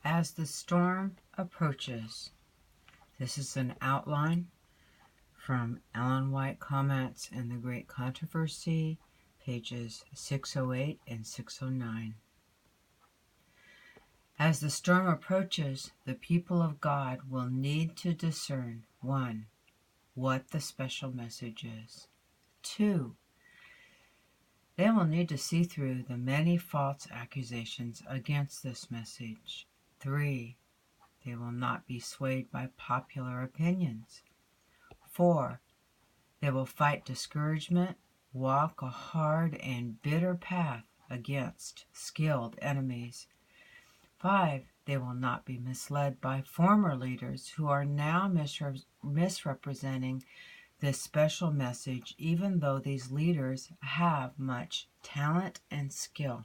As the storm approaches. This is an outline from Ellen White Comments in the Great Controversy, pages 608 and 609. As the storm approaches, the people of God will need to discern 1. What the special message is. 2. They will need to see through the many false accusations against this message. 3. They will not be swayed by popular opinions. 4. They will fight discouragement, walk a hard and bitter path against skilled enemies. 5. They will not be misled by former leaders who are now misrepresenting this special message, even though these leaders have much talent and skill.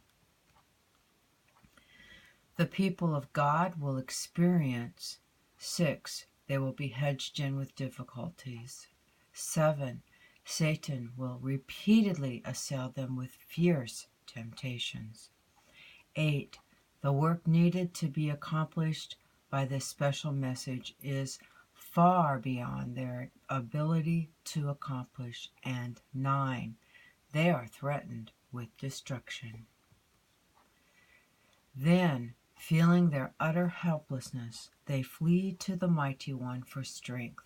The people of God will experience 6. They will be hedged in with difficulties. 7. Satan will repeatedly assail them with fierce temptations. 8. The work needed to be accomplished by this special message is far beyond their ability to accomplish. And 9. They are threatened with destruction. Then, feeling their utter helplessness, they flee to the Mighty One for strength.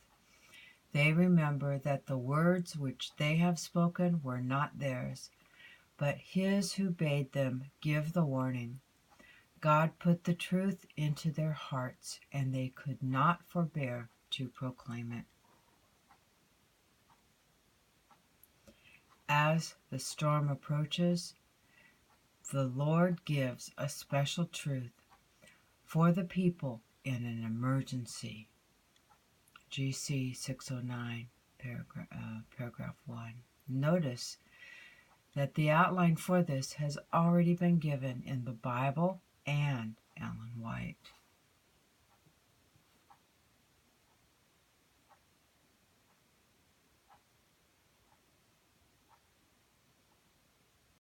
They remember that the words which they have spoken were not theirs, but His who bade them give the warning. God put the truth into their hearts, and they could not forbear to proclaim it. As the storm approaches, the Lord gives a special truth for the people in an emergency. GC 609, paragraph 1. Notice that the outline for this has already been given in the Bible and Ellen White.